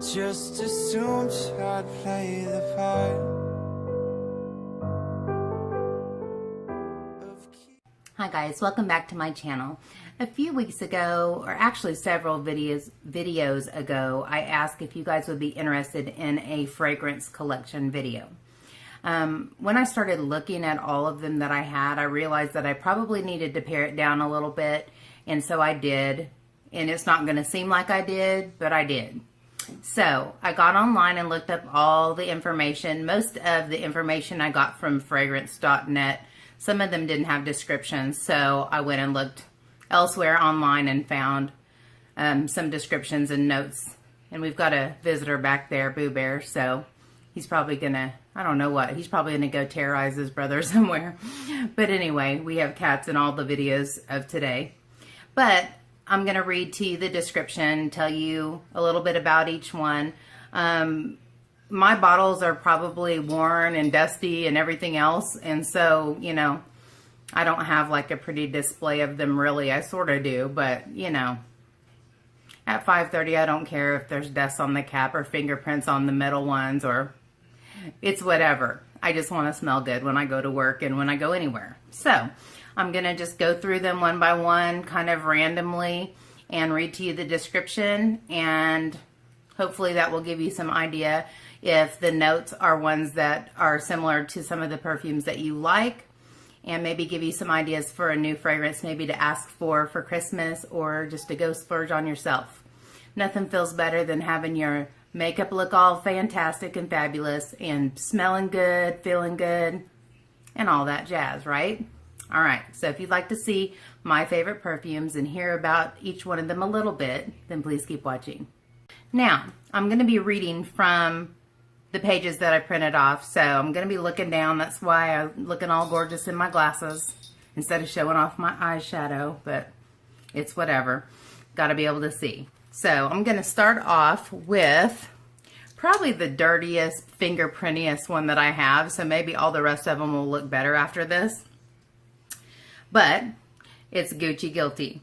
Just assumed I'd play the part. Hi guys, welcome back to my channel. A few weeks ago, or actually several videos ago, I asked if you guys would be interested in a fragrance collection video. When I started looking at all of them that I had, I realized that I probably needed to pare it down a little bit, and so I did. And it's not going to seem like I did, but I did. So I got online and looked up all the information. Most of the information I got from fragrance.net. Some of them didn't have descriptions, so I went and looked elsewhere online and found some descriptions and notes. And we've got a visitor back there, Boo Bear, so he's probably gonna, I don't know what, he's probably gonna go terrorize his brother somewhere. But anyway, we have cats in all the videos of today. But I'm gonna read to you the description, tell you a little bit about each one. My bottles are probably worn and dusty and everything else. And so, you know, I don't have like a pretty display of them really. I sort of do, but you know, at 5:30, I don't care if there's dust on the cap or fingerprints on the metal ones, or it's whatever. I just want to smell good when I go to work and when I go anywhere. So I'm going to just go through them one by one, kind of randomly, and read to you the description, and hopefully that will give you some idea if the notes are ones that are similar to some of the perfumes that you like, and maybe give you some ideas for a new fragrance maybe to ask for Christmas, or just to go splurge on yourself. Nothing feels better than having your makeup look all fantastic and fabulous and smelling good, feeling good, and all that jazz, right? All right, so if you'd like to see my favorite perfumes and hear about each one of them a little bit, then please keep watching. Now, I'm going to be reading from the pages that I printed off, so I'm going to be looking down. That's why I'm looking all gorgeous in my glasses instead of showing off my eyeshadow, but it's whatever. Got to be able to see. So I'm going to start off with probably the dirtiest, fingerprintiest one that I have, so maybe all the rest of them will look better after this. But it's Gucci Guilty.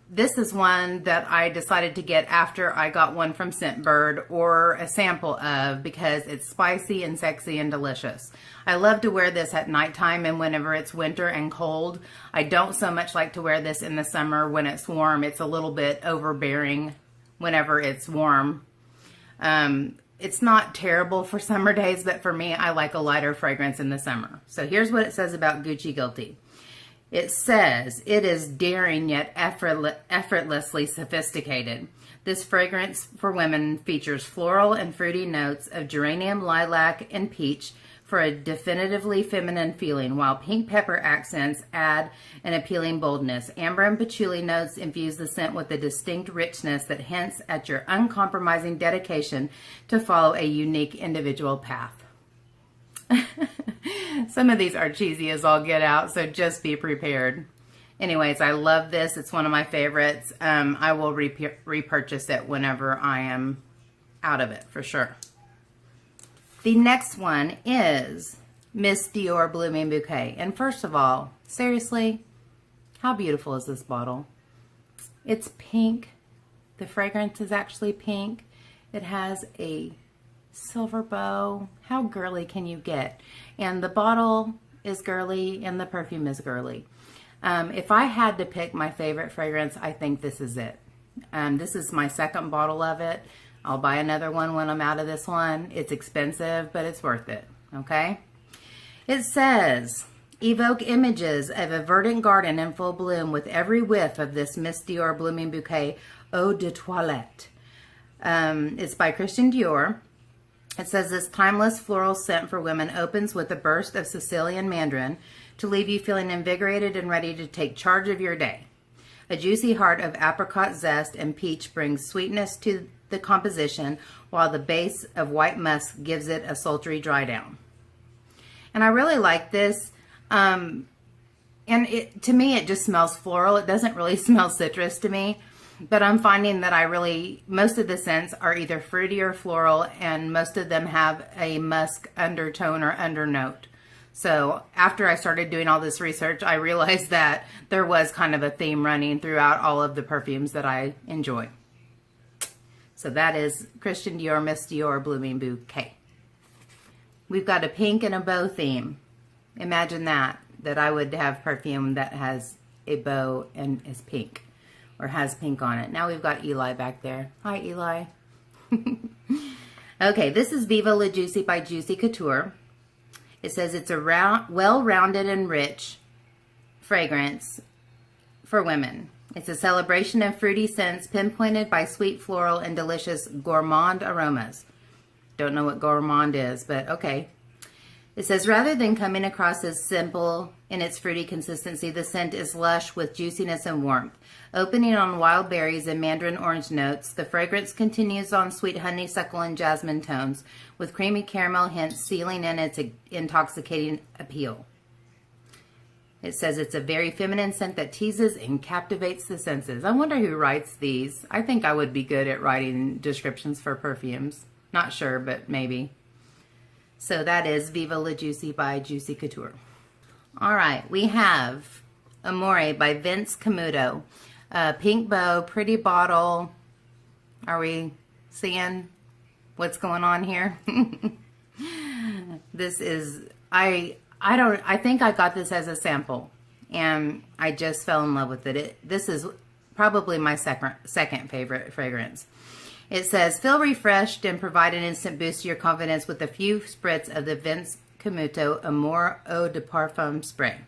This is one that I decided to get after I got one from Scentbird, or a sample of, because it's spicy and sexy and delicious. I love to wear this at nighttime and whenever it's winter and cold. I don't so much like to wear this in the summer when it's warm. It's a little bit overbearing whenever it's warm. It's not terrible for summer days, but for me, I like a lighter fragrance in the summer. So here's what it says about Gucci Guilty. It says, it is daring yet effortlessly sophisticated. This fragrance for women features floral and fruity notes of geranium, lilac, and peach for a definitively feminine feeling, while pink pepper accents add an appealing boldness. Amber and patchouli notes infuse the scent with a distinct richness that hints at your uncompromising dedication to follow a unique individual path. Some of these are cheesy as all get out, so just be prepared. Anyways, I love this. It's one of my favorites. I will repurchase it whenever I am out of it, for sure. The next one is Miss Dior Blooming Bouquet. And first of all, seriously, how beautiful is this bottle? It's pink. The fragrance is actually pink. It has a silver bow. How girly can you get? And the bottle is girly and the perfume is girly. If I had to pick my favorite fragrance, I think this is it. This is my second bottle of it. I'll buy another one when I'm out of this one. It's expensive, but it's worth it. Okay? It says, evoke images of a verdant garden in full bloom with every whiff of this Miss Dior Blooming Bouquet Eau de Toilette. It's by Christian Dior. It says, this timeless floral scent for women opens with a burst of Sicilian mandarin to leave you feeling invigorated and ready to take charge of your day. A juicy heart of apricot zest and peach brings sweetness to the composition, while the base of white musk gives it a sultry dry down. And I really like this. And to me, it just smells floral. It doesn't really smell citrus to me. But I'm finding that most of the scents are either fruity or floral, and most of them have a musk undertone or undernote. So after I started doing all this research, I realized that there was kind of a theme running throughout all of the perfumes that I enjoy. So that is Christian Dior Miss Dior Blooming Bouquet. We've got a pink and a bow theme. Imagine that I would have perfume that has a bow and is pink, or has pink on it. Now we've got Eli back there. Hi, Eli. Okay, this is Viva La Juicy by Juicy Couture. It says it's a well-rounded and rich fragrance for women. It's a celebration of fruity scents pinpointed by sweet floral and delicious gourmand aromas. Don't know what gourmand is, but okay. It says, rather than coming across as simple in its fruity consistency, the scent is lush with juiciness and warmth. Opening on wild berries and mandarin orange notes, the fragrance continues on sweet honeysuckle and jasmine tones, with creamy caramel hints sealing in its intoxicating appeal. It says it's a very feminine scent that teases and captivates the senses. I wonder who writes these. I think I would be good at writing descriptions for perfumes. Not sure, but maybe. So that is Viva La Juicy by Juicy Couture. All right, we have Amore by Vince Camuto. Pink bow, pretty bottle. Are we seeing what's going on here? This is, I think I got this as a sample, and I just fell in love with it. This is probably my second favorite fragrance. It says, feel refreshed and provide an instant boost to your confidence with a few spritz of the Vince Camuto Amore Eau de Parfum Spray.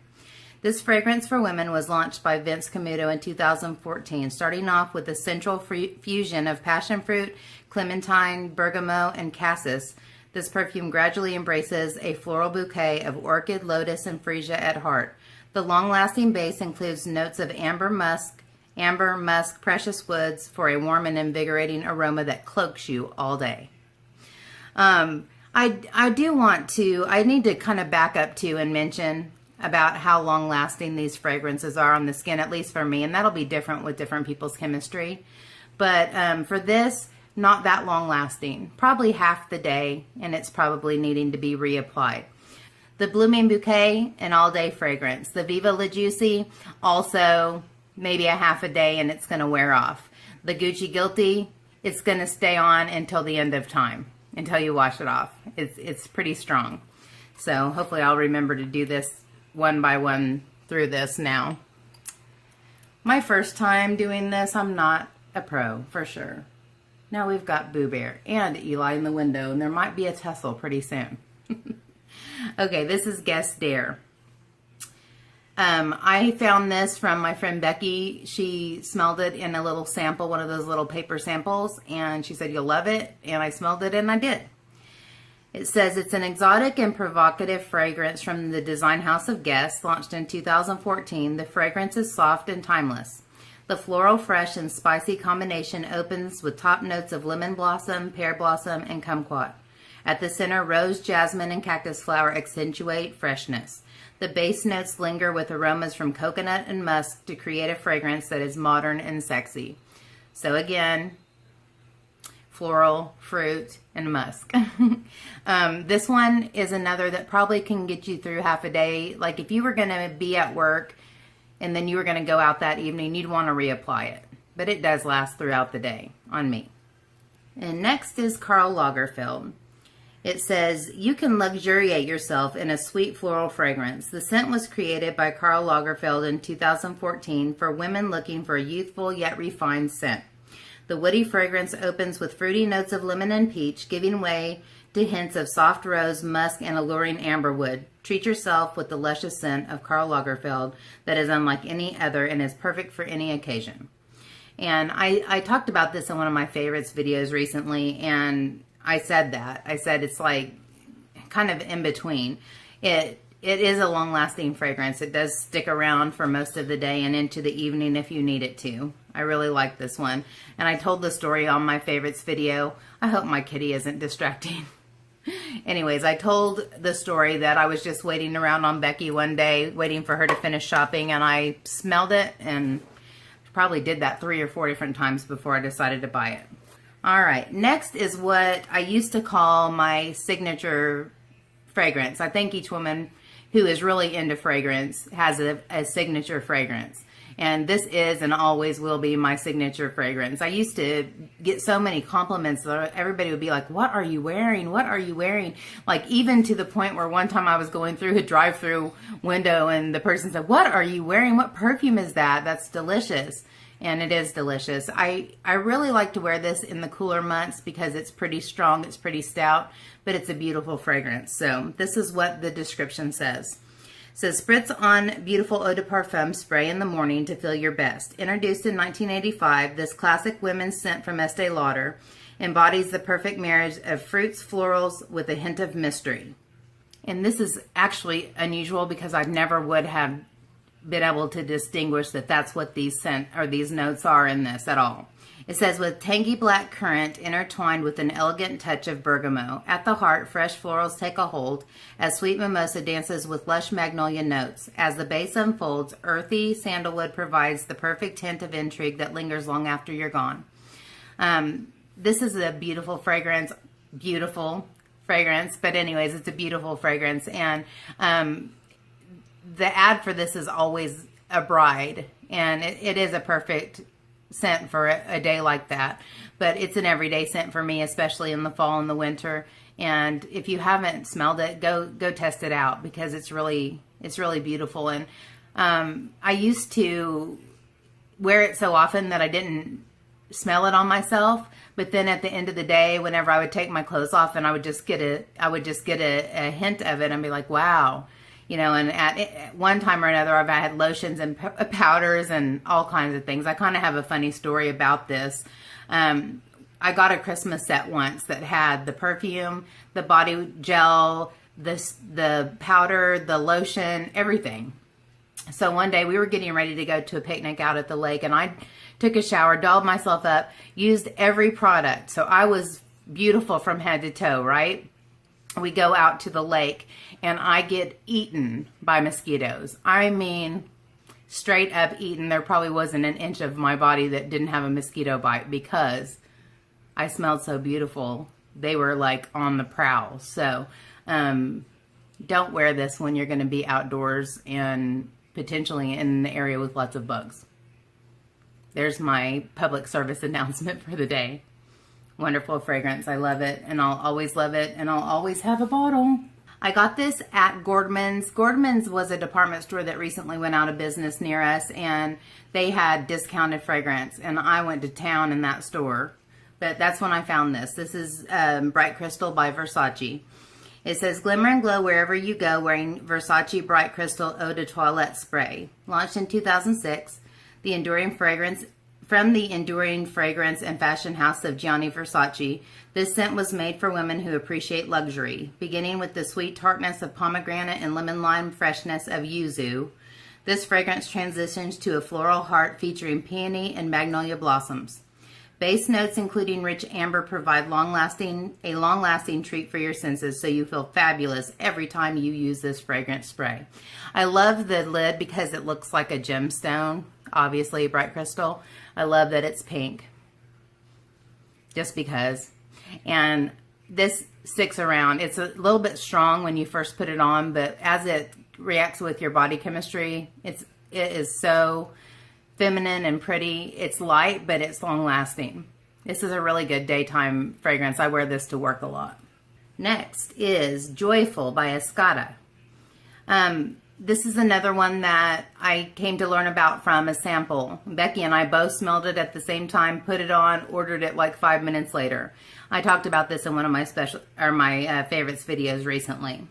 This fragrance for women was launched by Vince Camuto in 2014, starting off with a central fusion of passion fruit, clementine, bergamot, and cassis. This perfume gradually embraces a floral bouquet of orchid, lotus, and freesia at heart. The long-lasting base includes notes of amber, musk, precious woods for a warm and invigorating aroma that cloaks you all day. I need to kind of back up to and mention about how long-lasting these fragrances are on the skin, at least for me, and that'll be different with different people's chemistry. But for this, not that long-lasting, probably half the day, and it's probably needing to be reapplied. The Blooming Bouquet, an all-day fragrance. The Viva La Juicy, also maybe a half a day, and it's going to wear off. The Gucci Guilty, it's going to stay on until the end of time, until you wash it off. It's pretty strong. So hopefully I'll remember to do this one by one through this now. My first time doing this, I'm not a pro, for sure. Now we've got Boo Bear and Eli in the window, and there might be a tussle pretty soon. Okay, this is Guess Dare. I found this from my friend Becky. She smelled it in a little sample, one of those little paper samples, and she said, you'll love it. And I smelled it, and I did. It says it's an exotic and provocative fragrance from the design house of Guess, launched in 2014. The fragrance is soft and timeless. The floral, fresh, and spicy combination opens with top notes of lemon blossom, pear blossom, and kumquat. At the center, rose, jasmine, and cactus flower accentuate freshness. The base notes linger with aromas from coconut and musk to create a fragrance that is modern and sexy. So again, floral, fruit, and musk. This one is another that probably can get you through half a day. Like if you were going to be at work and then you were going to go out that evening, you'd want to reapply it. But it does last throughout the day on me. And next is Karl Lagerfeld. It says, you can luxuriate yourself in a sweet floral fragrance. The scent was created by Karl Lagerfeld in 2014 for women looking for a youthful yet refined scent. The woody fragrance opens with fruity notes of lemon and peach, giving way to hints of soft rose, musk, and alluring amberwood. Treat yourself with the luscious scent of Karl Lagerfeld that is unlike any other and is perfect for any occasion. And I talked about this in one of my favorites videos recently, and I said that. I said it's like kind of in between. It is a long-lasting fragrance. It does stick around for most of the day and into the evening if you need it to. I really like this one. And I told the story on my favorites video. I hope my kitty isn't distracting. Anyways, I told the story that I was just waiting around on Becky one day, waiting for her to finish shopping, and I smelled it, and probably did that 3 or 4 different times before I decided to buy it. All right, next is what I used to call my signature fragrance. I think each woman who is really into fragrance has a signature fragrance. And this is and always will be my signature fragrance. I used to get so many compliments that everybody would be like, what are you wearing? What are you wearing? Like, even to the point where one time I was going through a drive-through window and the person said, what are you wearing? What perfume is that? That's delicious. And it is delicious. I really like to wear this in the cooler months because it's pretty strong, it's pretty stout, but it's a beautiful fragrance. So this is what the description says. It says, spritz on beautiful eau de parfum spray in the morning to feel your best. Introduced in 1985, this classic women's scent from Estee Lauder embodies the perfect marriage of fruits, florals with a hint of mystery. And this is actually unusual because I never would have been able to distinguish that that's what these scent or these notes are in this at all. It says, with tangy black currant intertwined with an elegant touch of bergamot. At the heart, fresh florals take a hold as sweet mimosa dances with lush magnolia notes. As the base unfolds, earthy sandalwood provides the perfect hint of intrigue that lingers long after you're gone. This is a beautiful fragrance, but anyways, it's a beautiful fragrance. And the ad for this is always a bride, and it is a perfect scent for a day like that. But it's an everyday scent for me, especially in the fall and the winter. And if you haven't smelled it, go test it out because it's really beautiful. And I used to wear it so often that I didn't smell it on myself. But then at the end of the day, whenever I would take my clothes off and I would just get a hint of it and be like, wow. You know, and at one time or another, I've had lotions and powders and all kinds of things. I kind of have a funny story about this. I got a Christmas set once that had the perfume, the body gel, the powder, the lotion, everything. So one day we were getting ready to go to a picnic out at the lake, and I took a shower, dolled myself up, used every product. So I was beautiful from head to toe, right? We go out to the lake and I get eaten by mosquitoes. I mean, straight up eaten. There probably wasn't an inch of my body that didn't have a mosquito bite because I smelled so beautiful. They were like on the prowl. So don't wear this when you're going to be outdoors and potentially in the area with lots of bugs. There's my public service announcement for the day. Wonderful fragrance. I love it, and I'll always love it, and I'll always have a bottle. I got this at Gordman's. Gordman's was a department store that recently went out of business near us, and they had discounted fragrance, and I went to town in that store. But that's when I found this. This is Bright Crystal by Versace. It says, glimmer and glow wherever you go wearing Versace Bright Crystal Eau de Toilette Spray. Launched in 2006, the enduring fragrance from the enduring fragrance and fashion house of Gianni Versace, this scent was made for women who appreciate luxury. Beginning with the sweet tartness of pomegranate and lemon lime freshness of yuzu, this fragrance transitions to a floral heart featuring peony and magnolia blossoms. Base notes including rich amber provide a long-lasting treat for your senses, so you feel fabulous every time you use this fragrance spray. I love the lid because it looks like a gemstone, obviously Bright Crystal. I love that it's pink, just because. And this sticks around. It's a little bit strong when you first put it on, but as it reacts with your body chemistry, it is so feminine and pretty. It's light, but it's long lasting. This is a really good daytime fragrance. I wear this to work a lot. Next is Joyful by Escada. This is another one that I came to learn about from a sample. Becky and I both smelled it at the same time, put it on, ordered it like 5 minutes later. I talked about this in one of my favorites videos recently.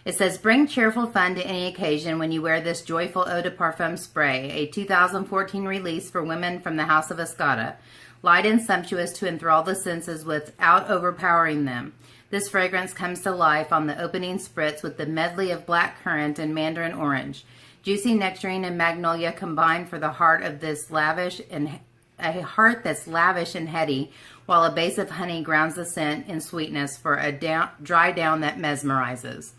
It says, bring cheerful fun to any occasion when you wear this joyful eau de parfum spray, a 2014 release for women from the House of Escada. Light and sumptuous to enthrall the senses without overpowering them. This fragrance comes to life on the opening spritz with the medley of black currant and mandarin orange. Juicy nectarine and magnolia combine for the heart of this a heart that's lavish and heady, while a base of honey grounds the scent in sweetness for a dry down that mesmerizes.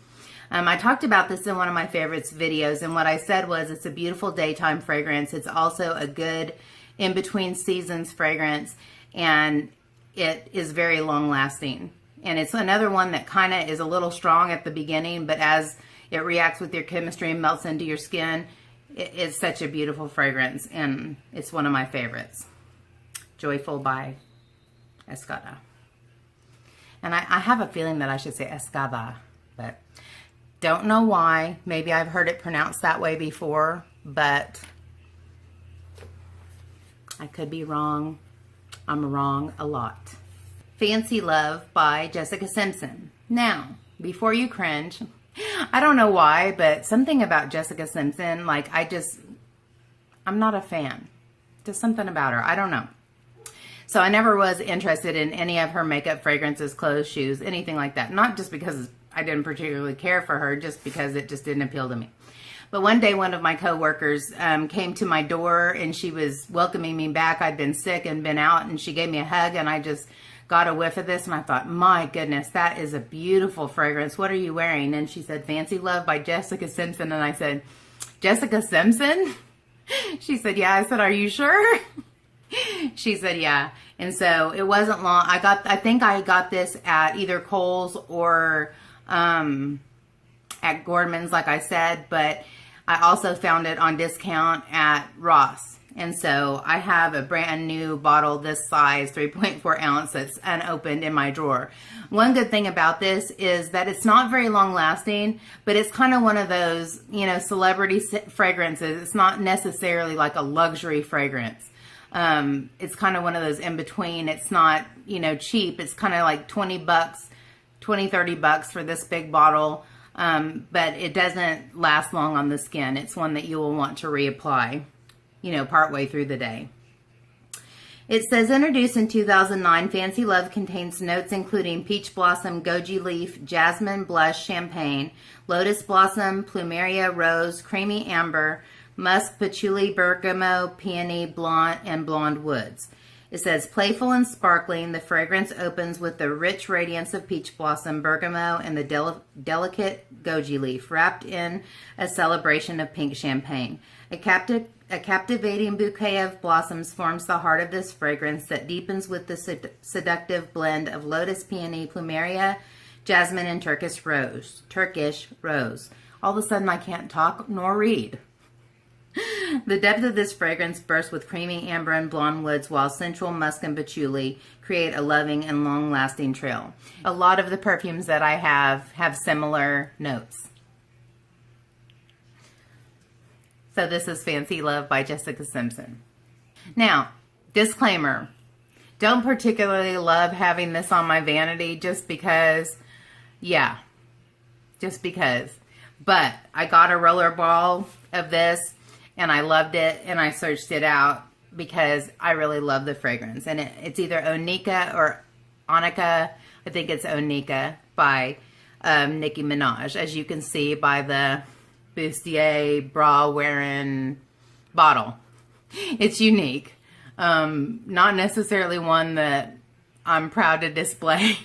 I talked about this in one of my favorites videos, and what I said was it's a beautiful daytime fragrance. It's also a good in-between seasons fragrance, and it is very long-lasting. And it's another one that kind of is a little strong at the beginning, but as it reacts with your chemistry and melts into your skin, It's such a beautiful fragrance, and it's one of my favorites. Joyful by Escada. And I have a feeling that I should say Escada, but don't know why. Maybe I've heard it pronounced that way before, but I could be wrong. I'm wrong a lot. Fancy Love by Jessica Simpson. Now, before you cringe, I don't know why, but something about Jessica Simpson, like I'm not a fan. Just something about her. I don't know. So I never was interested in any of her makeup, fragrances, clothes, shoes, anything like that. Not just because I didn't particularly care for her, just because it just didn't appeal to me. But one day, one of my coworkers came to my door, and she was welcoming me back. I'd been sick and been out, and she gave me a hug, and I just got a whiff of this, and I thought, my goodness, that is a beautiful fragrance. What are you wearing? And she said, Fancy Love by Jessica Simpson. And I said, Jessica Simpson? She said, yeah. I said, are you sure? She said, yeah. And so it wasn't long. I think I got this at either Kohl's or at Gordman's, like I said, but I also found it on discount at Ross. And so I have a brand new bottle this size, 3.4 ounce, that's unopened in my drawer. One good thing about this is that it's not very long lasting, but it's kind of one of those, celebrity fragrances. It's not necessarily like a luxury fragrance. It's kind of one of those in between. It's not, cheap. It's kind of like $20, $30 for this big bottle. But it doesn't last long on the skin. It's one that you will want to reapply, partway through the day. It says, introduced in 2009, Fancy Love contains notes including peach blossom, goji leaf, jasmine, blush, champagne, lotus blossom, plumeria, rose, creamy amber, musk, patchouli, bergamot, peony, blonde, and blonde woods. It says, playful and sparkling, the fragrance opens with the rich radiance of peach blossom, bergamot, and the delicate goji leaf, wrapped in a celebration of pink champagne. A captivating bouquet of blossoms forms the heart of this fragrance that deepens with the seductive blend of lotus, peony, plumeria, jasmine, and Turkish rose. All of a sudden, I can't talk nor read. The depth of this fragrance bursts with creamy amber and blonde woods, while sensual musk and patchouli create a loving and long-lasting trail. A lot of the perfumes that I have similar notes. So this is Fancy Love by Jessica Simpson. Now, disclaimer. Don't particularly love having this on my vanity just because. But I got a roller ball of this, and I loved it, and I searched it out because I really love the fragrance. And it's either Onika or Onika. I think it's Onika by Nicki Minaj, as you can see by the bustier bra wearing bottle. It's unique. Not necessarily one that I'm proud to display,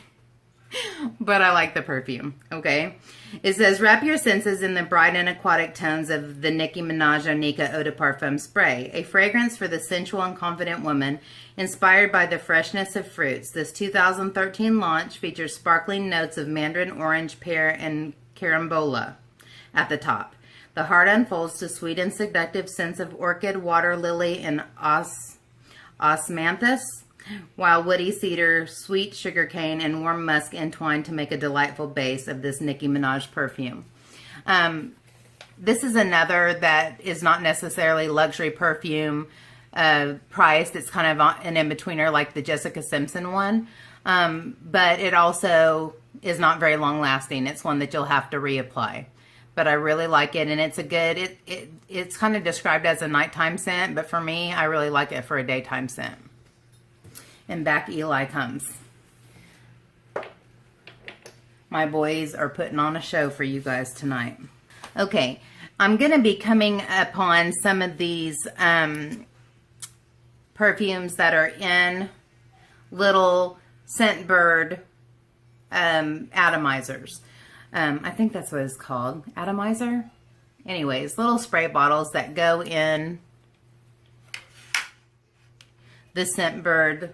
but I like the perfume, okay? It says, wrap your senses in the bright and aquatic tones of the Nicki Minaj Onika Eau de Parfum Spray, a fragrance for the sensual and confident woman, inspired by the freshness of fruits. This 2013 launch features sparkling notes of mandarin orange, pear, and carambola at the top. The heart unfolds to sweet and seductive scents of orchid, water lily, and osmanthus, while woody cedar, sweet sugarcane, and warm musk entwine to make a delightful base of this Nicki Minaj perfume. This is another that is not necessarily luxury perfume priced. It's kind of an in-betweener like the Jessica Simpson one. But it also is not very long-lasting. It's one that you'll have to reapply. But I really like it, and it's a good, it's kind of described as a nighttime scent, but for me, I really like it for a daytime scent. And back Eli comes. My boys are putting on a show for you guys tonight. Okay, I'm going to be coming upon some of these perfumes that are in little Scentbird atomizers. I think that's what it's called. Atomizer? Anyways, little spray bottles that go in the Scentbird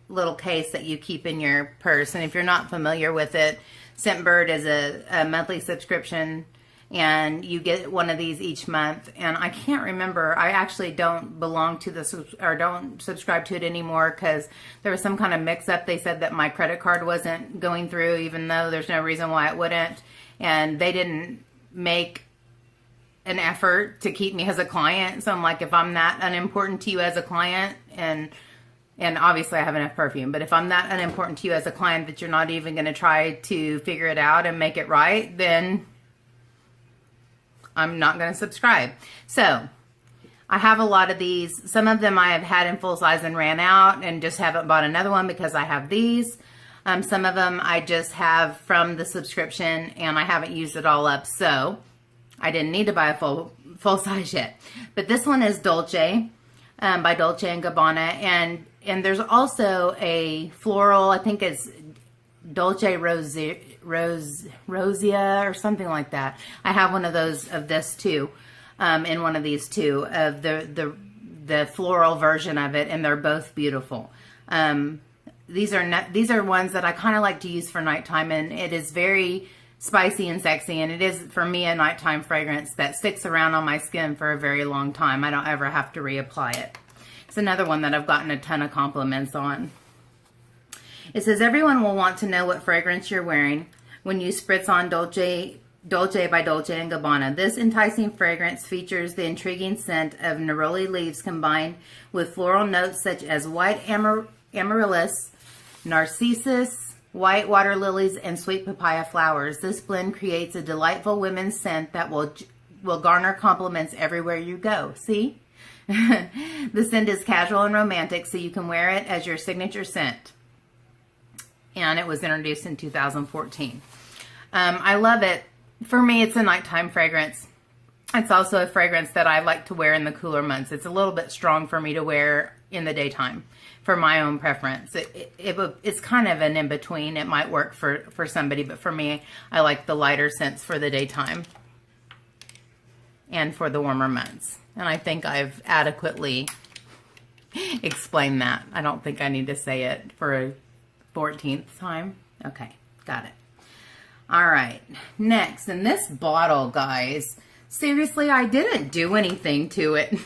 little case that you keep in your purse. And if you're not familiar with it, Scentbird is a monthly subscription, and you get one of these each month. And I can't remember, I actually don't belong to or don't subscribe to it anymore, because there was some kind of mix up. They said that my credit card wasn't going through, even though there's no reason why it wouldn't, and they didn't make an effort to keep me as a client. So I'm like, if I'm that unimportant to you as a client, and obviously I have enough perfume, but if I'm that unimportant to you as a client that you're not even going to try to figure it out and make it right, then I'm not going to subscribe. So I have a lot of these. Some of them I have had in full size and ran out and just haven't bought another one because I have these. Some of them I just have from the subscription and I haven't used it all up, so I didn't need to buy a full size yet. But this one is Dolce, by Dolce and Gabbana, and there's also a floral, I think it's Dolce Rosia or something like that. I have one of those of this too, in one of these two, of the floral version of it, and they're both beautiful. These are ones that I kind of like to use for nighttime, and it is very spicy and sexy, and it is for me a nighttime fragrance that sticks around on my skin for a very long time. I don't ever have to reapply it. It's another one that I've gotten a ton of compliments on. It says, everyone will want to know what fragrance you're wearing when you spritz on Dolce by Dolce & Gabbana. This enticing fragrance features the intriguing scent of neroli leaves combined with floral notes such as white amaryllis, narcissus, white water lilies, and sweet papaya flowers. This blend creates a delightful women's scent that will garner compliments everywhere you go. See? The scent is casual and romantic, so you can wear it as your signature scent. And it was introduced in 2014. I love it. For me, it's a nighttime fragrance. It's also a fragrance that I like to wear in the cooler months. It's a little bit strong for me to wear in the daytime for my own preference. It's kind of an in-between. It might work for somebody, but for me, I like the lighter scents for the daytime and for the warmer months. And I think I've adequately explained that. I don't think I need to say it for a 14th time. Okay, got it. All right, next, and this bottle, guys, seriously, I didn't do anything to it.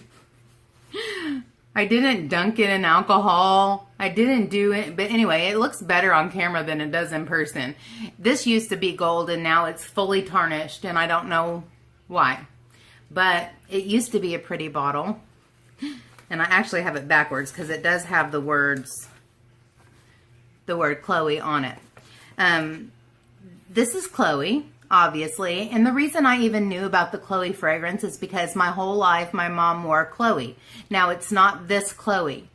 I didn't dunk it in alcohol. I didn't do it, but anyway, it looks better on camera than it does in person. This used to be gold, and now it's fully tarnished, and I don't know why. But it used to be a pretty bottle, and I actually have it backwards because it does have the word Chloe on it. This is Chloe, obviously, and the reason I even knew about the Chloe fragrance is because my whole life my mom wore Chloe. Now, it's not this Chloe.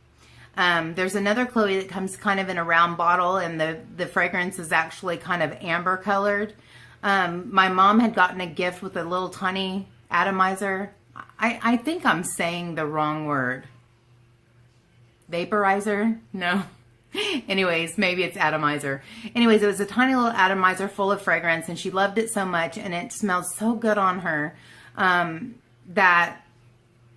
There's another Chloe that comes kind of in a round bottle, and the fragrance is actually kind of amber colored. My mom had gotten a gift with a little tiny atomizer. I think I'm saying the wrong word. Vaporizer? No. Anyways, maybe it's atomizer. Anyways, it was a tiny little atomizer full of fragrance, and she loved it so much, and it smelled so good on her that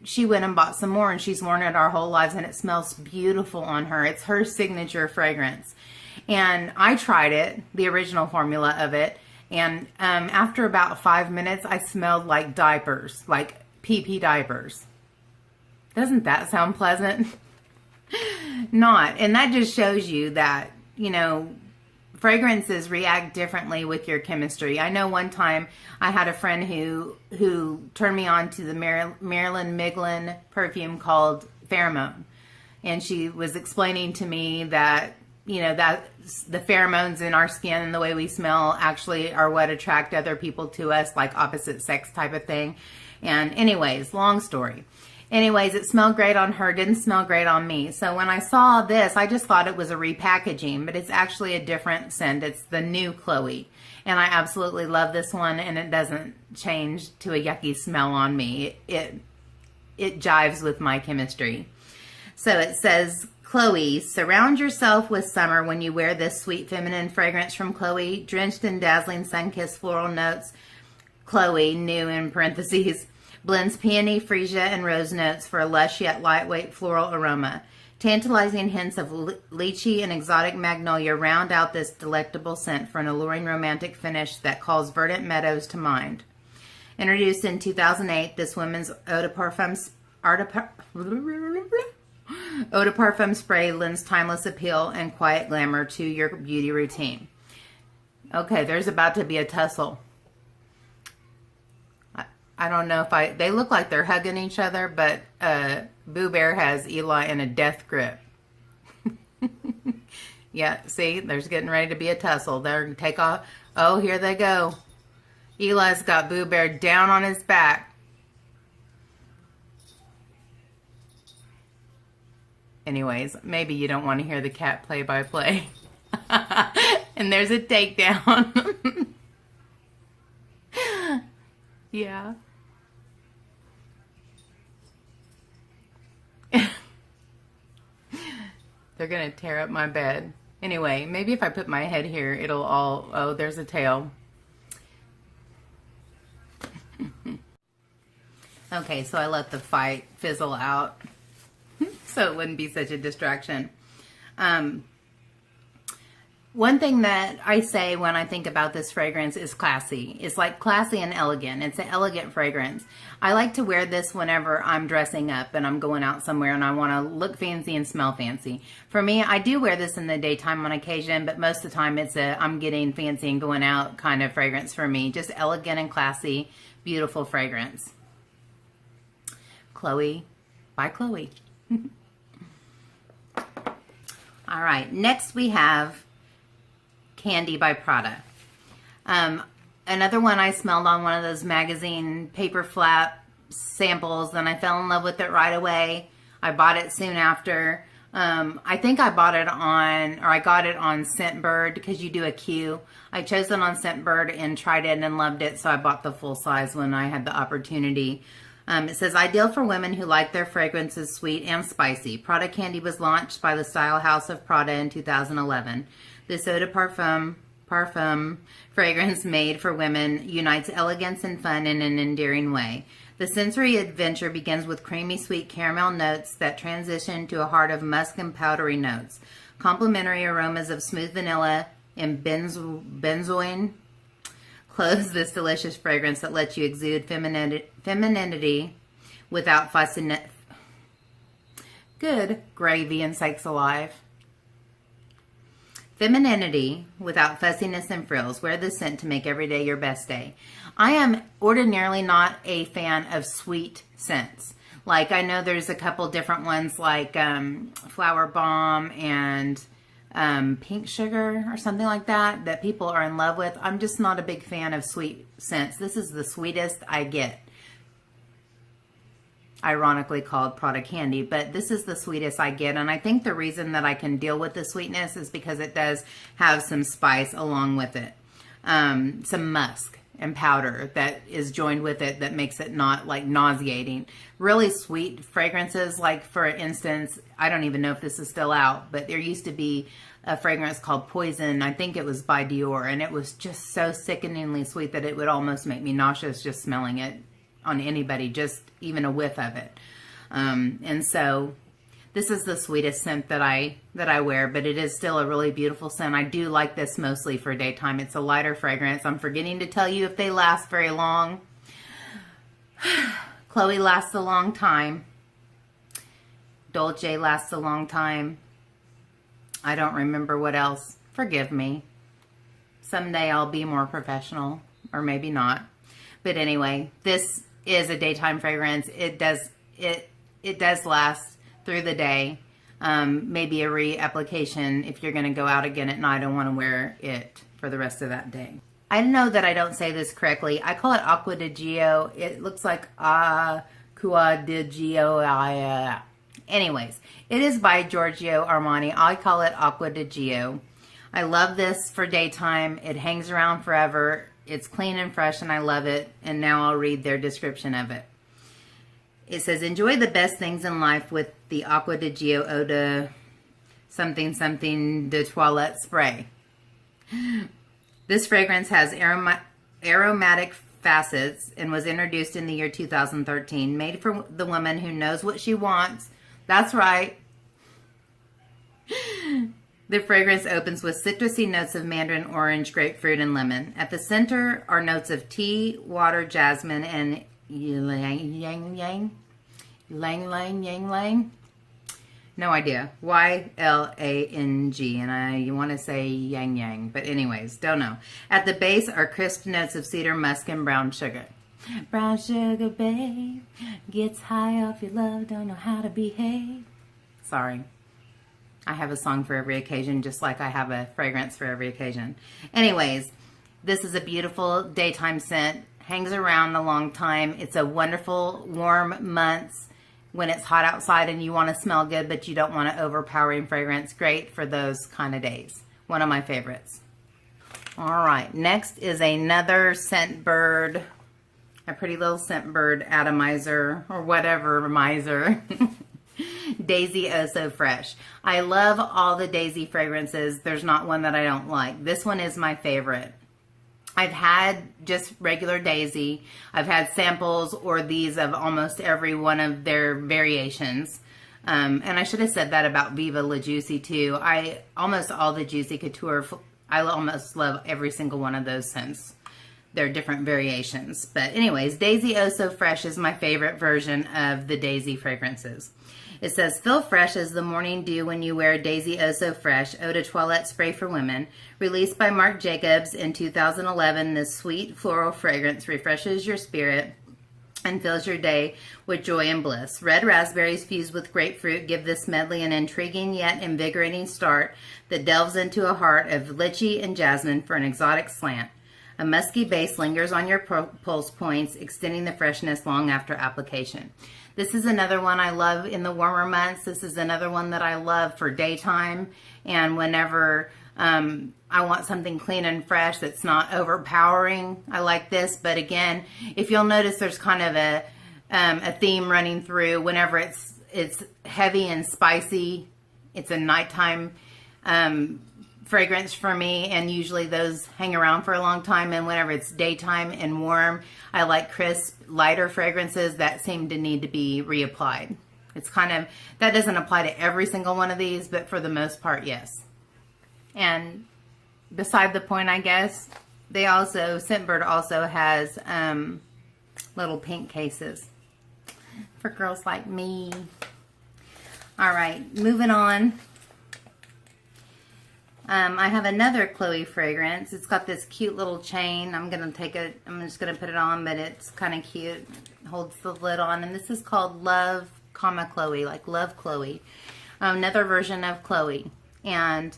she went and bought some more, and she's worn it our whole lives, and it smells beautiful on her. It's her signature fragrance. And I tried it, the original formula of it, and after about 5 minutes, I smelled like diapers, like pee-pee diapers. Doesn't that sound pleasant? Not. And that just shows you that, you know, fragrances react differently with your chemistry. I know one time I had a friend who turned me on to the Marilyn Miglin perfume called Pheromone. And she was explaining to me that, you know, that the pheromones in our skin and the way we smell actually are what attract other people to us, like opposite sex type of thing. And anyways, long story. Anyways, it smelled great on her, didn't smell great on me. So when I saw this, I just thought it was a repackaging, but it's actually a different scent. It's the new Chloe. And I absolutely love this one, and it doesn't change to a yucky smell on me. It jives with my chemistry. So it says, Chloe, surround yourself with summer when you wear this sweet feminine fragrance from Chloe, drenched in dazzling sun-kissed floral notes. Chloe, new in parentheses, blends peony, freesia, and rose notes for a lush yet lightweight floral aroma. Tantalizing hints of lychee and exotic magnolia round out this delectable scent for an alluring romantic finish that calls verdant meadows to mind. Introduced in 2008, this women's eau de parfum spray lends timeless appeal and quiet glamour to your beauty routine. Okay, there's about to be a tussle. I don't know if they look like they're hugging each other, but Boo Bear has Eli in a death grip. Yeah, see, there's getting ready to be a tussle. They're going to take off. Oh, here they go. Eli's got Boo Bear down on his back. Anyways, maybe you don't want to hear the cat play-by-play. And there's a takedown. Yeah. They're going to tear up my bed. Anyway, maybe if I put my head here, it'll all... Oh, there's a tail. Okay, so I let the fight fizzle out so it wouldn't be such a distraction. One thing that I say when I think about this fragrance is classy. It's like classy and elegant. It's an elegant fragrance. I like to wear this whenever I'm dressing up and I'm going out somewhere and I want to look fancy and smell fancy. For me, I do wear this in the daytime on occasion, but most of the time it's a I'm getting fancy and going out kind of fragrance for me. Just elegant and classy, beautiful fragrance. Chloe by Chloe. All right, next we have Kandee by Prada. Another one I smelled on one of those magazine paper flap samples, and I fell in love with it right away. I bought it soon after. I think I bought it on, or I got it on Scentbird because you do a queue. I chose it on Scentbird and tried it and loved it, so I bought the full size when I had the opportunity. It says, ideal for women who like their fragrances sweet and spicy. Prada Kandee was launched by the Style House of Prada in 2011. This eau de parfum fragrance made for women unites elegance and fun in an endearing way. The sensory adventure begins with creamy sweet caramel notes that transition to a heart of musk and powdery notes. Complementary aromas of smooth vanilla and benzoin close this delicious fragrance that lets you exude femininity without fussiness. Good gravy and sakes alive. Femininity without fussiness and frills. Wear this scent to make every day your best day. I am ordinarily not a fan of sweet scents. Like, I know there's a couple different ones like Flower Bomb and Pink Sugar or something like that people are in love with. I'm just not a big fan of sweet scents. This is the sweetest I get. Ironically called Prada Kandee, but this is the sweetest I get, and I think the reason that I can deal with the sweetness is because it does have some spice along with it. Some musk and powder that is joined with it that makes it not like nauseating. Really sweet fragrances, like for instance, I don't even know if this is still out, but there used to be a fragrance called Poison. I think it was by Dior, and it was just so sickeningly sweet that it would almost make me nauseous just smelling it on anybody, just even a whiff of it. And so this is the sweetest scent that I wear, but it is still a really beautiful scent. I do like this mostly for daytime. It's a lighter fragrance. I'm forgetting to tell you if they last very long. Chloe lasts a long time. Dolce lasts a long time. I don't remember what else. Forgive me. Someday I'll be more professional, or maybe not. But anyway, this is a daytime fragrance. It does last through the day. Maybe a reapplication if you're going to go out again at night and want to wear it for the rest of that day. I know that I don't say this correctly. I call it Acqua di Gio. It looks like Acqua di Gioia. Anyways, it is by Giorgio Armani. I call it Acqua di Gio. I love this for daytime. It hangs around forever. It's clean and fresh, and I love it. And now I'll read their description of it. It says, enjoy the best things in life with the Acqua di Gio Eau de something something de toilette spray. This fragrance has aromatic facets and was introduced in the year 2013. Made for the woman who knows what she wants. That's right. The fragrance opens with citrusy notes of mandarin, orange, grapefruit, and lemon. At the center are notes of tea, water, jasmine, and ylang ylang. No idea. YLANG. And you want to say yang yang. But anyways, don't know. At the base are crisp notes of cedar, musk, and brown sugar. Brown sugar, babe. Gets high off your love. Don't know how to behave. Sorry. I have a song for every occasion, just like I have a fragrance for every occasion. Anyways, this is a beautiful daytime scent. Hangs around a long time. It's a wonderful warm months when it's hot outside and you want to smell good, but you don't want an overpowering fragrance. Great for those kind of days. One of my favorites. All right, next is another scent bird. A pretty little scent bird atomizer or whatever miser. Daisy Oh So Fresh. I love all the Daisy fragrances. There's not one that I don't like. This one is my favorite. I've had just regular Daisy. I've had samples or these of almost every one of their variations. And I should have said that about Viva La Juicy too. Almost all the Juicy Couture, I almost love every single one of those scents. They're different variations. But anyways, Daisy Oh So Fresh is my favorite version of the Daisy fragrances. It says, feel fresh as the morning dew when you wear Daisy Oh So Fresh Eau de Toilette Spray for Women. Released by Marc Jacobs in 2011, this sweet floral fragrance refreshes your spirit and fills your day with joy and bliss. Red raspberries fused with grapefruit give this medley an intriguing yet invigorating start that delves into a heart of lychee and jasmine for an exotic slant. A musky base lingers on your pulse points, extending the freshness long after application. This is another one I love in the warmer months. This is another one that I love for daytime and whenever I want something clean and fresh that's not overpowering. I like this, but again, if you'll notice, there's kind of a theme running through. Whenever it's heavy and spicy, it's a nighttime fragrance for me, and usually those hang around for a long time. And whenever it's daytime and warm, I like crisp, lighter fragrances that seem to need to be reapplied. It's kind of, that doesn't apply to every single one of these, but for the most part, yes. And beside the point, I guess, they also, Scentbird also has little pink cases for girls like me. All right, moving on. I have another Chloe fragrance. It's got this cute little chain. I'm just gonna put it on, but it's kind of cute. It holds the lid on, and this is called Love, Chloe, like Love Chloe. Another version of Chloe, and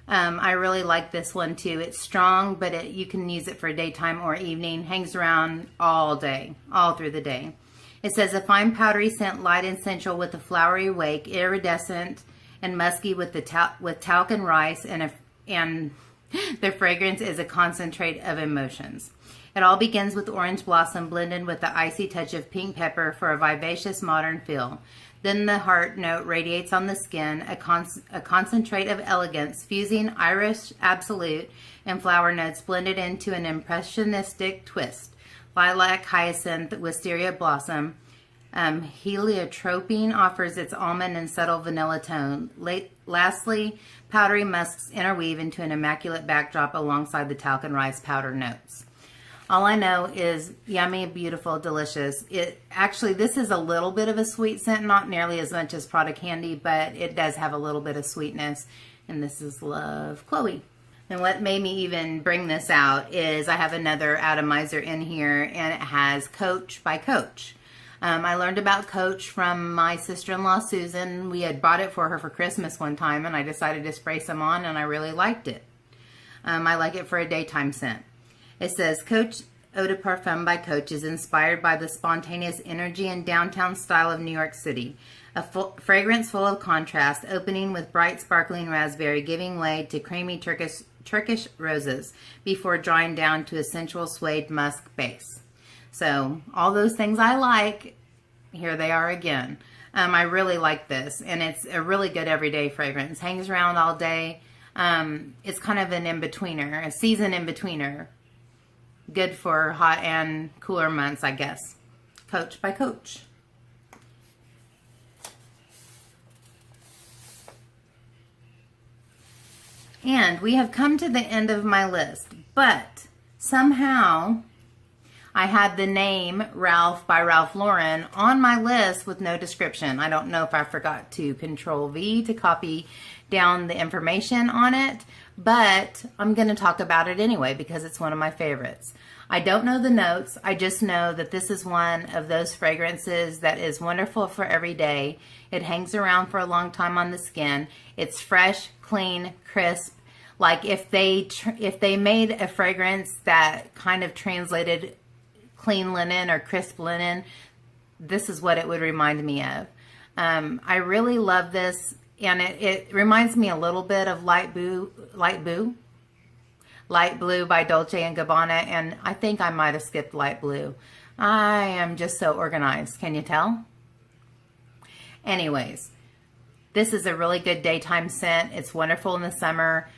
I really like this one too. It's strong, but you can use it for daytime or evening. Hangs around all day, all through the day. It says a fine powdery scent, light and sensual with a flowery wake, iridescent and musky with talc and rice, and the fragrance is a concentrate of emotions. It all begins with orange blossom blended with the icy touch of pink pepper for a vivacious modern feel. Then the heart note radiates on the skin, a concentrate of elegance, fusing Irish absolute and flower notes blended into an impressionistic twist. Lilac, hyacinth, wisteria blossom. Heliotropine offers its almond and subtle vanilla tone. Lastly, powdery musks interweave into an immaculate backdrop alongside the talc and rice powder notes. All I know is yummy, beautiful, delicious. This is a little bit of a sweet scent, not nearly as much as Prada Kandee, but it does have a little bit of sweetness. And this is Love Chloe. And what made me even bring this out is I have another atomizer in here, and it has Coach by Coach. I learned about Coach from my sister-in-law, Susan. We had bought it for her for Christmas one time, and I decided to spray some on, and I really liked it. I like it for a daytime scent. It says, Coach Eau de Parfum by Coach is inspired by the spontaneous energy and downtown style of New York City. A fragrance full of contrast, opening with bright sparkling raspberry, giving way to creamy Turkish roses before drawing down to a sensual suede musk base. So all those things I like, here they are again. I really like this, and it's a really good everyday fragrance. Hangs around all day. It's kind of an in-betweener, a season in-betweener. Good for hot and cooler months, I guess. Coach by Coach. And we have come to the end of my list, but somehow I had the name Ralph by Ralph Lauren on my list with no description. I don't know if I forgot to Control V to copy down the information on it, but I'm going to talk about it anyway because it's one of my favorites. I don't know the notes. I just know that this is one of those fragrances that is wonderful for every day. It hangs around for a long time on the skin. It's fresh, clean, crisp. Like if they made a fragrance that kind of translated clean linen or crisp linen, this is what it would remind me of. I really love this, and it reminds me a little bit of Light Blue by Dolce & Gabbana, and I think I might have skipped Light Blue. I am just so organized. Can you tell? Anyways, this is a really good daytime scent. It's wonderful in the summer.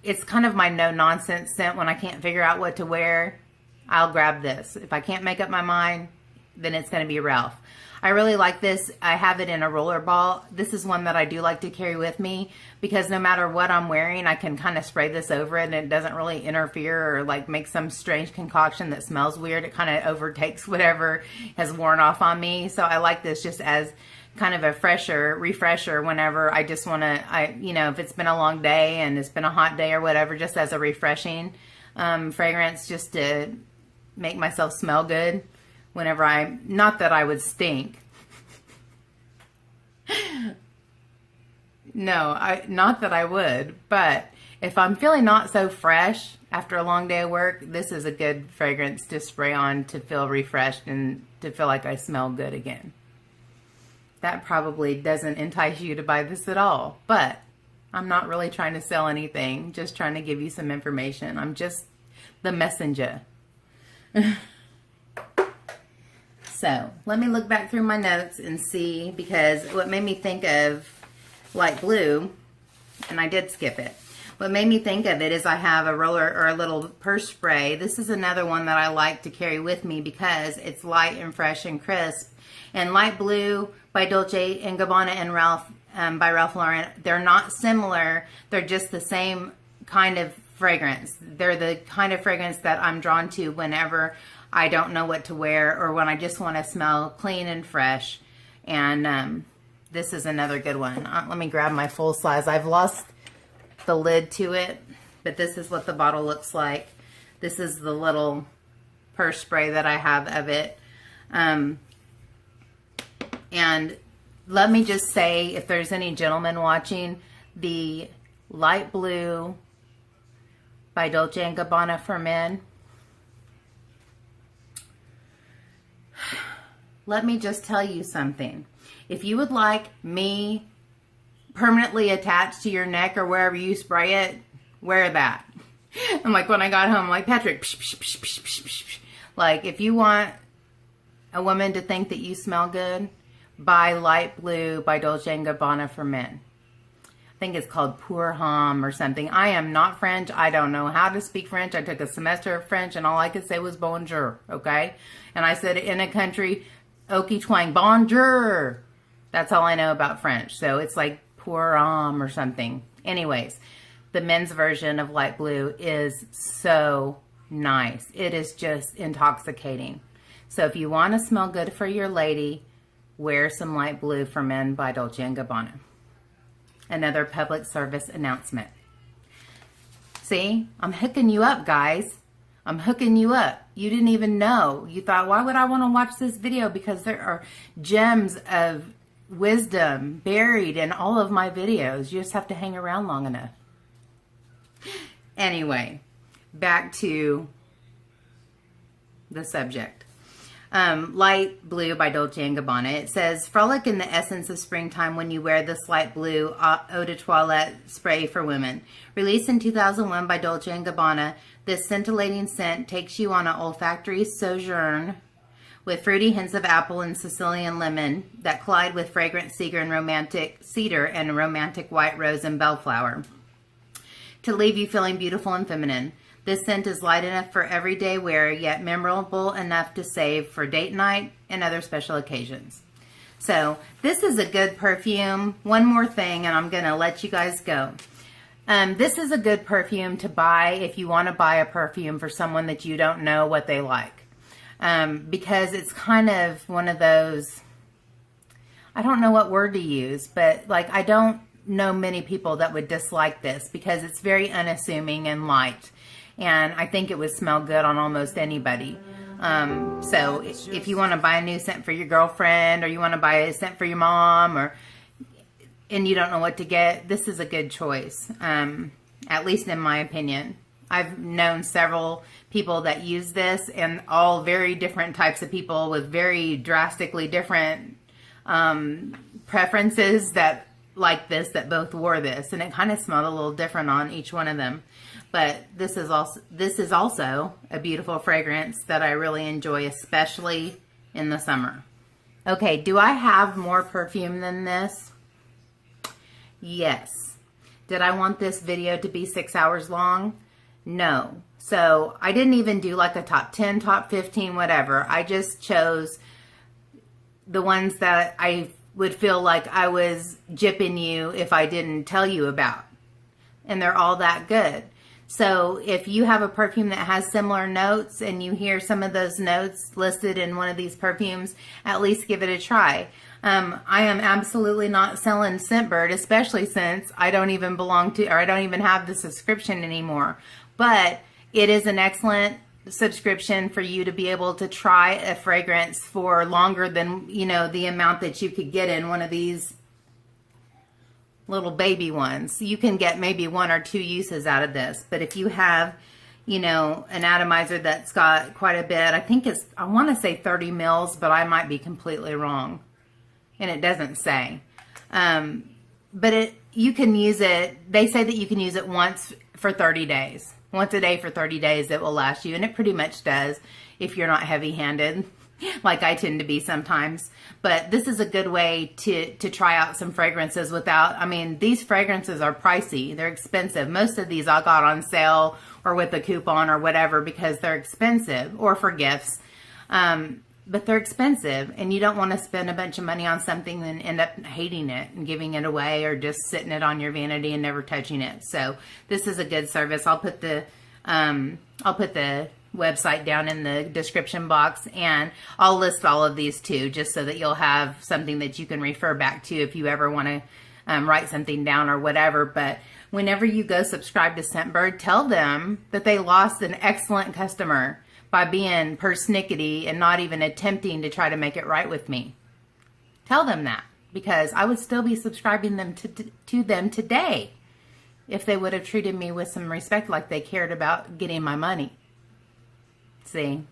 It's kind of my no-nonsense scent. When I can't figure out what to wear, I'll grab this. If I can't make up my mind, then it's going to be Ralph. I really like this. I have it in a roller ball. This is one that I do like to carry with me because no matter what I'm wearing, I can kind of spray this over it and it doesn't really interfere or like make some strange concoction that smells weird. It kind of overtakes whatever has worn off on me. So I like this just as kind of a refresher whenever I just want to, if it's been a long day and it's been a hot day or whatever, just as a refreshing fragrance just to make myself smell good. Whenever not that I would stink. No, not that I would, but if I'm feeling not so fresh after a long day of work, this is a good fragrance to spray on to feel refreshed and to feel like I smell good again. That probably doesn't entice you to buy this at all, but I'm not really trying to sell anything, just trying to give you some information. I'm just the messenger. So let me look back through my notes and see, because what made me think of Light Blue, and I did skip it. What made me think of it is I have a roller or a little purse spray. This is another one that I like to carry with me because it's light and fresh and crisp. And Light Blue by Dolce & Gabbana and Ralph by Ralph Lauren, they're not similar. They're just the same kind of fragrance. They're the kind of fragrance that I'm drawn to whenever I don't know what to wear or when I just want to smell clean and fresh. And this is another good one. Let me grab my full size. I've lost the lid to it, but this is what the bottle looks like. This is the little purse spray that I have of it. And let me just say, if there's any gentlemen watching, the Light Blue by Dolce & Gabbana for men, let me just tell you something. If you would like me permanently attached to your neck or wherever you spray it, wear that. And like when I got home, I'm like, Patrick, psh, psh, psh, psh, psh, psh, psh. Like if you want a woman to think that you smell good, buy Light Blue by Dolce & Gabbana for men. I think it's called Pour Homme or something. I am not French. I don't know how to speak French. I took a semester of French and all I could say was bonjour, okay? And I said in a country, okie twang, bonjour. That's all I know about French. So it's like Pour Homme or something. Anyways, the men's version of Light Blue is so nice. It is just intoxicating. So if you want to smell good for your lady, wear some Light Blue for men by Dolce & Gabbana. Another public service announcement. See, I'm hooking you up, guys. I'm hooking you up. You didn't even know. You thought, why would I want to watch this video? Because there are gems of wisdom buried in all of my videos. You just have to hang around long enough. Anyway, back to the subject. Light Blue by Dolce & Gabbana. It says, frolic in the essence of springtime when you wear this Light Blue Eau de Toilette spray for women. Released in 2001 by Dolce & Gabbana, this scintillating scent takes you on an olfactory sojourn with fruity hints of apple and Sicilian lemon that collide with fragrant cedar and romantic white rose and bellflower to leave you feeling beautiful and feminine. This scent is light enough for everyday wear, yet memorable enough to save for date night and other special occasions. So this is a good perfume. One more thing, and I'm going to let you guys go. This is a good perfume to buy if you want to buy a perfume for someone that you don't know what they like. Because it's kind of one of those, I don't know what word to use, but like I don't know many people that would dislike this because it's very unassuming and light. And I think it would smell good on almost anybody. So if you want to buy a new scent for your girlfriend, or you want to buy a scent for your mom, and you don't know what to get, this is a good choice, at least in my opinion. I've known several people that use this, and all very different types of people with very drastically different preferences that like this, that both wore this, and it kind of smelled a little different on each one of them. But this is also a beautiful fragrance that I really enjoy, especially in the summer. Okay, do I have more perfume than this? Yes. Did I want this video to be 6 hours long? No. So I didn't even do like a top 10, top 15, whatever. I just chose the ones that I would feel like I was gypping you if I didn't tell you about. And they're all that good. So if you have a perfume that has similar notes and you hear some of those notes listed in one of these perfumes, at least give it a try. I am absolutely not selling Scentbird, especially since I don't even belong to, or I don't even have the subscription anymore. But it is an excellent subscription for you to be able to try a fragrance for longer than, you know, the amount that you could get in one of these little baby ones. You can get maybe 1 or 2 uses out of this. But if you have, you know, an atomizer that's got quite a bit, I think it's, I want to say 30 mils, but I might be completely wrong. And it doesn't say. But you can use it, they say that you can use it once for 30 days. Once a day for 30 days, it will last you. And it pretty much does if you're not heavy-handed, like I tend to be sometimes. But this is a good way to try out some fragrances without, I mean, these fragrances are pricey. They're expensive. Most of these I got on sale or with a coupon or whatever because they're expensive, or for gifts. But they're expensive, and you don't want to spend a bunch of money on something and end up hating it and giving it away, or just sitting it on your vanity and never touching it. So this is a good service. I'll put the website down in the description box, and I'll list all of these too, just so that you'll have something that you can refer back to if you ever want to write something down or whatever. But whenever you go subscribe to Scentbird, tell them that they lost an excellent customer by being persnickety and not even attempting to try to make it right with me. Tell them that, because I would still be subscribing them to them today if they would have treated me with some respect, like they cared about getting my money. See,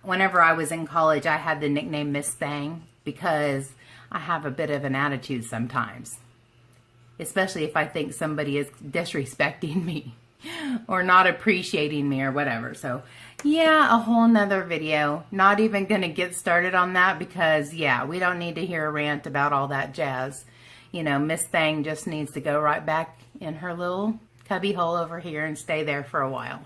whenever I was in college, I had the nickname Miss Thang because I have a bit of an attitude sometimes, especially if I think somebody is disrespecting me or not appreciating me or whatever. So yeah, a whole nother video. Not even going to get started on that because, yeah, we don't need to hear a rant about all that jazz. You know, Miss Thang just needs to go right back in her little cubby hole over here and stay there for a while.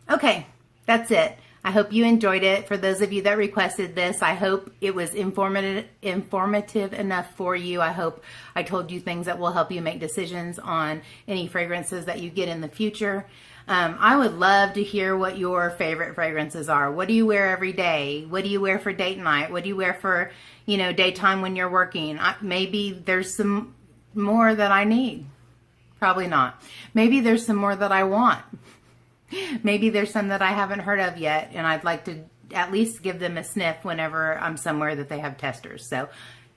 Okay, that's it. I hope you enjoyed it. For those of you that requested this, I hope it was informative enough for you. I hope I told you things that will help you make decisions on any fragrances that you get in the future. I would love to hear what your favorite fragrances are. What do you wear every day? What do you wear for date night? What do you wear for, you know, daytime when you're working? Maybe there's some more that I need. Probably not. Maybe there's some more that I want. Maybe there's some that I haven't heard of yet, and I'd like to at least give them a sniff whenever I'm somewhere that they have testers. So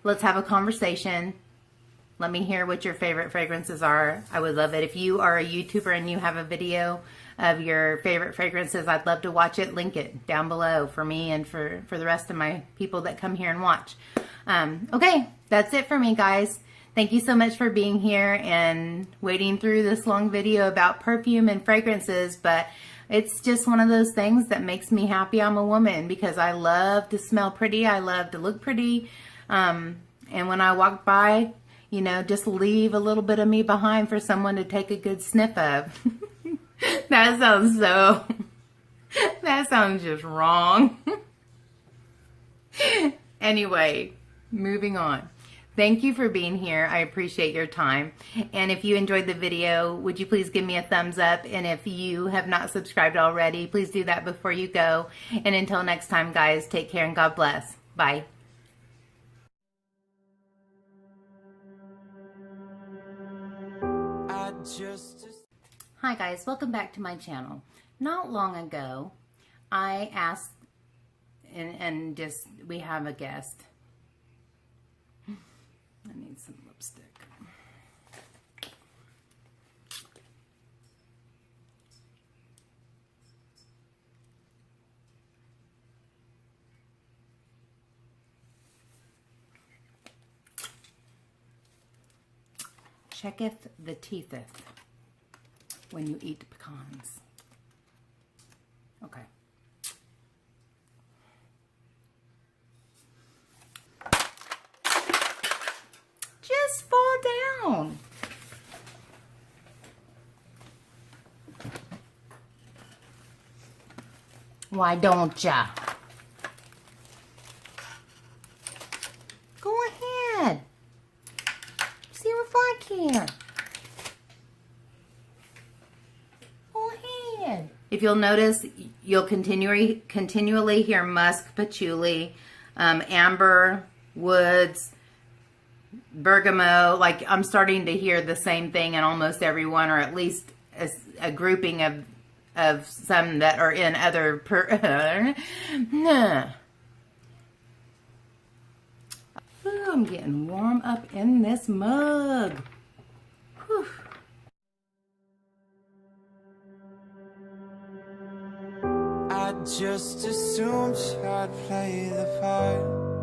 let's have a conversation. Let me hear what your favorite fragrances are. I would love it. If you are a YouTuber and you have a video of your favorite fragrances, I'd love to watch it. Link it down below for me and for the rest of my people that come here and watch. Okay, that's it for me, guys. Thank you so much for being here and waiting through this long video about perfume and fragrances. But it's just one of those things that makes me happy I'm a woman, because I love to smell pretty. I love to look pretty. And when I walk by, you know, just leave a little bit of me behind for someone to take a good sniff of. That sounds just wrong. Anyway, moving on. Thank you for being here. I appreciate your time. And if you enjoyed the video, would you please give me a thumbs up? And if you have not subscribed already, please do that before you go. And until next time, guys, take care and God bless. Bye. Hi guys, welcome back to my channel. Not long ago, I asked, and just, we have a guest. I need some lipstick. Checketh the teetheth when you eat pecans. Okay. Just fall down. Why don't ya? Go ahead. See if I can. Go ahead. If you'll notice, you'll continually hear musk, patchouli, amber, woods, bergamot. Like, I'm starting to hear the same thing in almost every one, or at least a grouping of some that are in other Ooh, I'm getting warm up in this mug. Whew. I just assumed I'd play the part.